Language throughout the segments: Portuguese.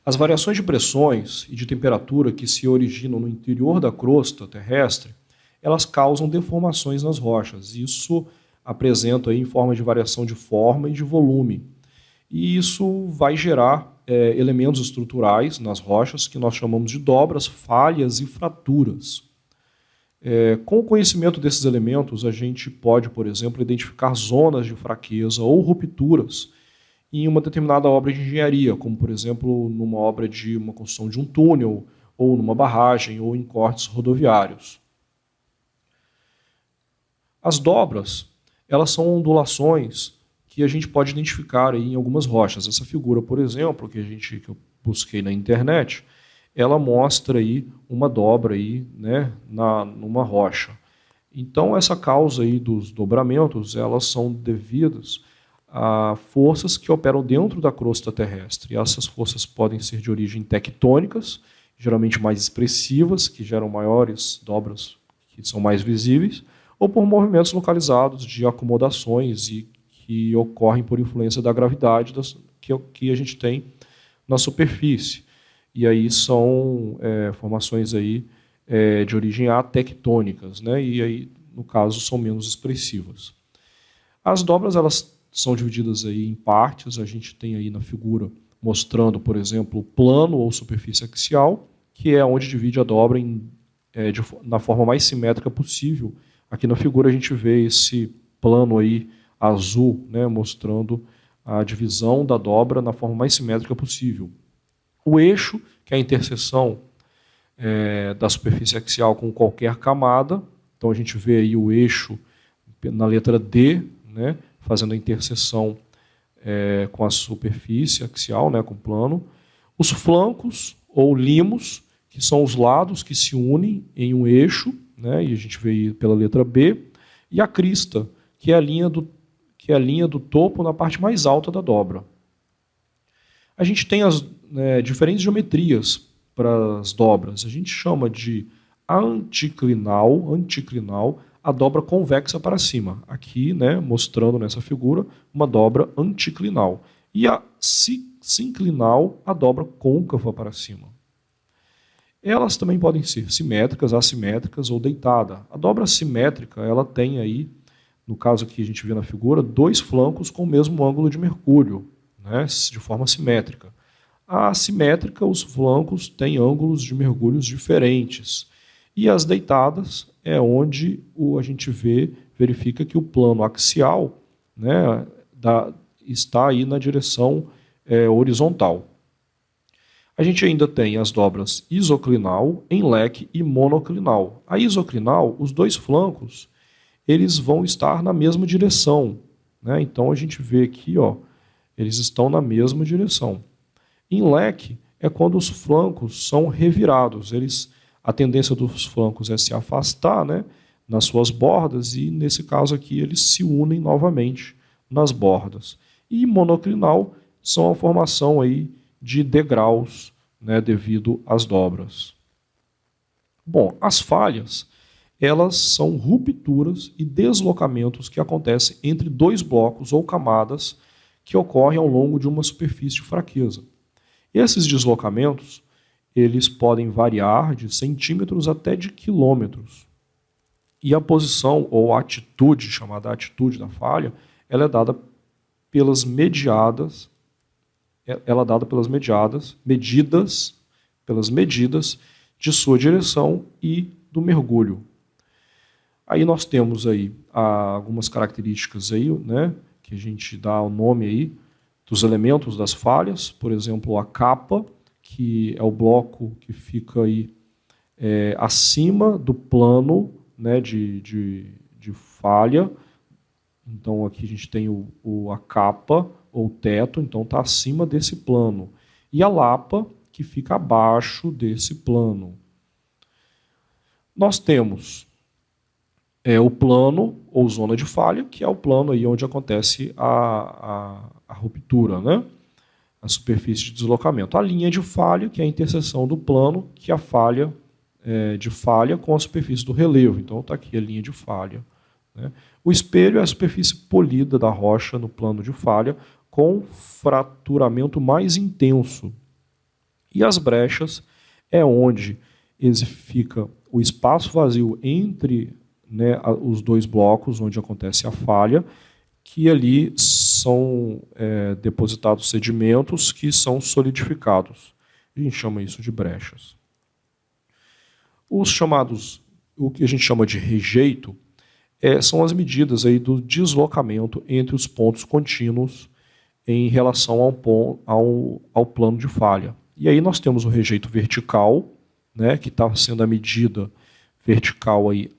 As variações de pressões e de temperatura que se originam no interior da crosta terrestre, elas causam deformações nas rochas. Isso apresenta aí em forma de variação de forma e de volume. E isso vai gerar elementos estruturais nas rochas que nós chamamos de dobras, falhas e fraturas. Com o conhecimento desses elementos, a gente pode, por exemplo, identificar zonas de fraqueza ou rupturas em uma determinada obra de engenharia, como, por exemplo, numa obra de uma construção de um túnel, ou numa barragem, ou em cortes rodoviários. As dobras, elas são ondulações que a gente pode identificar aí em algumas rochas. Essa figura, por exemplo, que eu busquei na internet, ela mostra aí uma dobra aí, né, numa rocha. Então, essa causa aí dos dobramentos, elas são devidas a forças que operam dentro da crosta terrestre. E essas forças podem ser de origem tectônicas, geralmente mais expressivas, que geram maiores dobras que são mais visíveis, ou por movimentos localizados de acomodações e que ocorrem por influência da gravidade que a gente tem na superfície. E aí são formações aí, de origem atectônicas, né? E aí, no caso, são menos expressivas. As dobras, elas são divididas aí em partes. A gente tem aí na figura mostrando, por exemplo, o plano ou superfície axial, que é onde divide a dobra na forma mais simétrica possível. Aqui na figura a gente vê esse plano aí azul, né, mostrando a divisão da dobra na forma mais simétrica possível. O eixo, que é a interseção da superfície axial com qualquer camada. Então a gente vê aí o eixo na letra D, né, fazendo a interseção com a superfície axial, né, com o plano. Os flancos, ou limos, que são os lados que se unem em um eixo, né, e a gente vê aí pela letra B. E a crista, que é a linha do topo na parte mais alta da dobra. A gente tem as diferentes geometrias para as dobras. A gente chama de anticlinal, a dobra convexa para cima. Aqui, né, mostrando nessa figura, uma dobra anticlinal. E a sinclinal, a dobra côncava para cima. Elas também podem ser simétricas, assimétricas ou deitada. A dobra simétrica, ela tem aí, no caso aqui a gente vê na figura, dois flancos com o mesmo ângulo de mergulho, né, de forma simétrica. A assimétrica, os flancos têm ângulos de mergulhos diferentes. E as deitadas é onde a gente verifica que o plano axial, né, está aí na direção horizontal. A gente ainda tem as dobras isoclinal, em leque e monoclinal. A isoclinal, os dois flancos, eles vão estar na mesma direção, né? Então a gente vê aqui, ó, eles estão na mesma direção. Em leque é quando os flancos são revirados. A tendência dos flancos é se afastar, né, nas suas bordas, e nesse caso aqui eles se unem novamente nas bordas. E monoclinal são a formação aí de degraus, né, devido às dobras. Bom, as falhas, elas são rupturas e deslocamentos que acontecem entre dois blocos ou camadas que ocorrem ao longo de uma superfície de fraqueza. Esses deslocamentos, eles podem variar de centímetros até de quilômetros. E a posição ou a atitude, chamada atitude da falha, ela é dada pelas medidas de sua direção e do mergulho. Aí nós temos aí algumas características aí, né, que a gente dá o nome aí dos elementos das falhas. Por exemplo, a capa, que é o bloco que fica aí acima do plano, né, de falha. Então aqui a gente tem a capa ou teto, então está acima desse plano. E a lapa, que fica abaixo desse plano. Nós temos o plano ou zona de falha, que é o plano aí onde acontece a ruptura, né? A superfície de deslocamento. A linha de falha, que é a interseção do plano, que é a falha de falha com a superfície do relevo. Então está aqui a linha de falha, né? O espelho é a superfície polida da rocha no plano de falha, com fraturamento mais intenso. E as brechas é onde fica o espaço vazio entre, né, os dois blocos, onde acontece a falha, que ali são depositados sedimentos que são solidificados. A gente chama isso de brechas. O que a gente chama de rejeito, são as medidas aí do deslocamento entre os pontos contínuos em relação ao plano de falha. E aí nós temos o rejeito vertical, né, que está sendo a medida vertical aí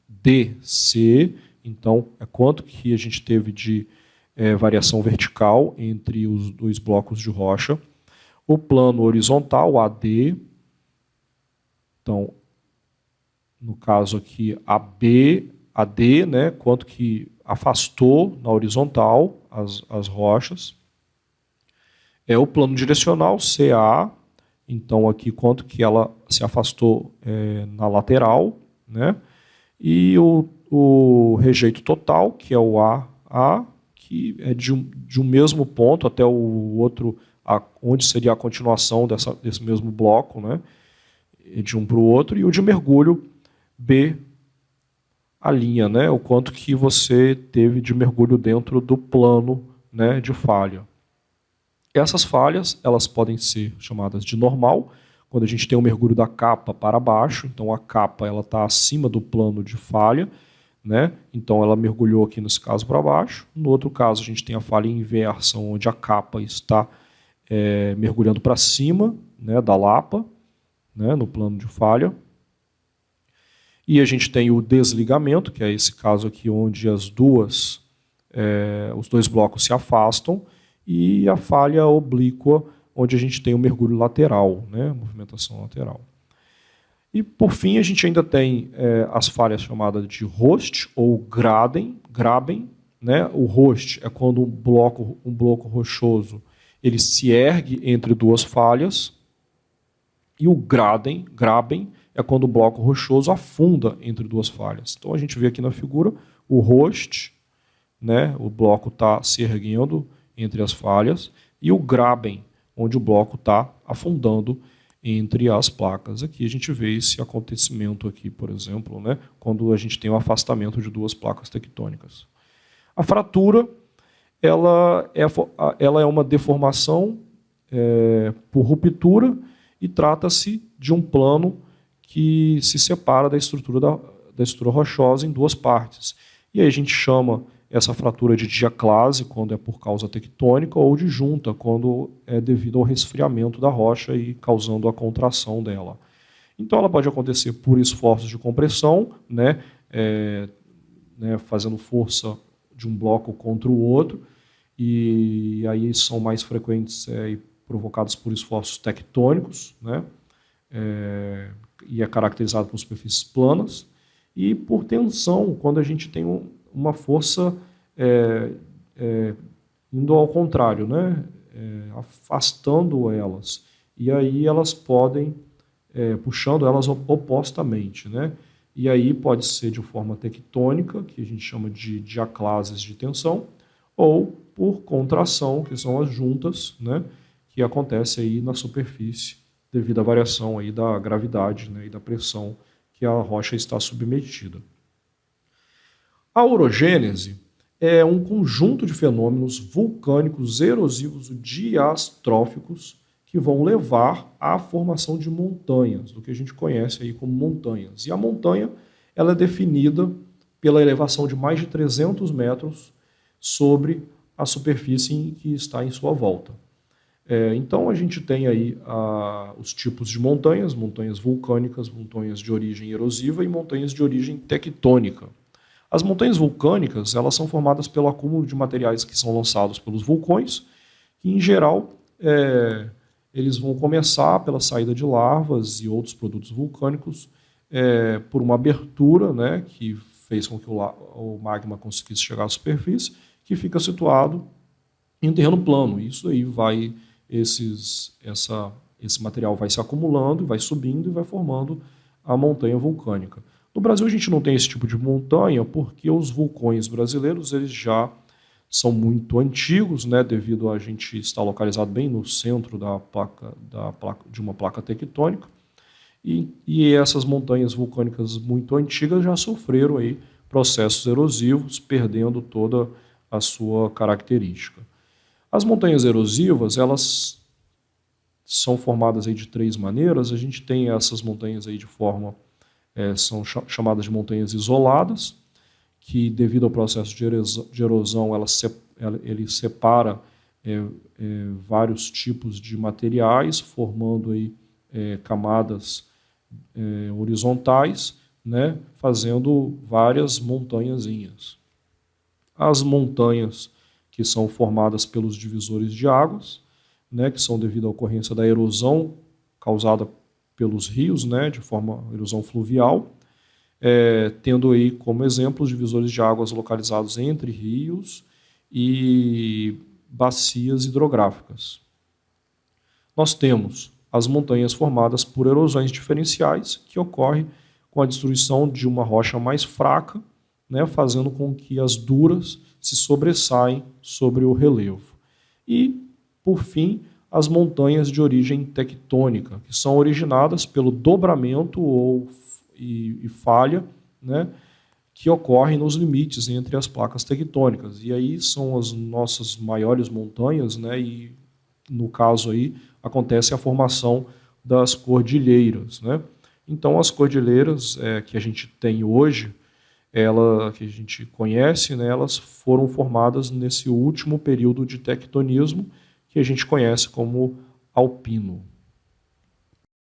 DC, então é quanto que a gente teve de variação vertical entre os dois blocos de rocha. O plano horizontal, AD, então, no caso aqui, AD, né, quanto que afastou na horizontal as rochas. O plano direcional, CA, então aqui quanto que ela se afastou na lateral, né? E o rejeito total, que é o AA, que é de um mesmo ponto até o outro, onde seria a continuação desse mesmo bloco, né? De um para o outro, e o de mergulho, B, a linha, né? O quanto que você teve de mergulho dentro do plano, né, de falha. Essas falhas, elas podem ser chamadas de normal, quando a gente tem um mergulho da capa para baixo, então a capa está acima do plano de falha, né? Então ela mergulhou aqui nesse caso para baixo. No outro caso a gente tem a falha inversa, onde a capa está mergulhando para cima, né, da lapa, né, no plano de falha. E a gente tem o desligamento, que é esse caso aqui onde os dois blocos se afastam, e a falha oblíqua, onde a gente tem o mergulho lateral, né, movimentação lateral. E, por fim, a gente ainda tem as falhas chamadas de host ou graben. Né? O host é quando um bloco rochoso ele se ergue entre duas falhas, e o graben é quando o bloco rochoso afunda entre duas falhas. Então a gente vê aqui na figura o host, né? O bloco está se erguendo entre as falhas, e o graben, onde o bloco está afundando entre as placas. Aqui a gente vê esse acontecimento aqui, por exemplo, né? Quando a gente tem o afastamento de duas placas tectônicas. A fratura, ela é uma deformação por ruptura, e trata-se de um plano que se separa da estrutura rochosa em duas partes. E aí a gente chama essa fratura de diaclase, quando é por causa tectônica, ou de junta, quando é devido ao resfriamento da rocha e causando a contração dela. Então ela pode acontecer por esforços de compressão, né, fazendo força de um bloco contra o outro, e aí são mais frequentes e provocados por esforços tectônicos, né, e é caracterizado por superfícies planas, e por tensão, quando a gente tem uma força indo ao contrário, né, afastando elas, e aí elas podem, puxando elas opostamente, né, e aí pode ser de forma tectônica, que a gente chama de diaclases de tensão, ou por contração, que são as juntas, né, que acontece aí na superfície devido à variação aí da gravidade, né, e da pressão que a rocha está submetida. A orogênese é um conjunto de fenômenos vulcânicos erosivos diastróficos que vão levar à formação de montanhas, do que a gente conhece aí como montanhas. E a montanha ela é definida pela elevação de mais de 300 metros sobre a superfície que está em sua volta. Então a gente tem aí os tipos de montanhas vulcânicas, montanhas de origem erosiva e montanhas de origem tectônica. As montanhas vulcânicas elas são formadas pelo acúmulo de materiais que são lançados pelos vulcões, que em geral eles vão começar pela saída de lavas e outros produtos vulcânicos por uma abertura, né, que fez com que o magma conseguisse chegar à superfície, que fica situado em terreno plano. Isso aí esse material vai se acumulando, vai subindo e vai formando a montanha vulcânica. No Brasil a gente não tem esse tipo de montanha porque os vulcões brasileiros eles já são muito antigos, né, devido a gente estar localizado bem no centro de uma placa tectônica, e essas montanhas vulcânicas muito antigas já sofreram aí processos erosivos, perdendo toda a sua característica. As montanhas erosivas, elas são formadas aí de três maneiras. A gente tem essas montanhas aí de forma, são chamadas de montanhas isoladas, que devido ao processo de erosão, ele separa vários tipos de materiais, formando aí camadas horizontais, né, fazendo várias montanhazinhas. As montanhas que são formadas pelos divisores de águas, né, que são devido à ocorrência da erosão causada pelos rios, né, de forma erosão fluvial, tendo aí como exemplo os divisores de águas localizados entre rios e bacias hidrográficas. Nós temos as montanhas formadas por erosões diferenciais, que ocorrem com a destruição de uma rocha mais fraca, né, fazendo com que as duras se sobressaem sobre o relevo. E, por fim, as montanhas de origem tectônica, que são originadas pelo dobramento e falha, né, que ocorrem nos limites entre as placas tectônicas. E aí são as nossas maiores montanhas, né, e no caso aí acontece a formação das cordilheiras, né? Então as cordilheiras que a gente tem hoje, que a gente conhece, né, elas foram formadas nesse último período de tectonismo que a gente conhece como alpino.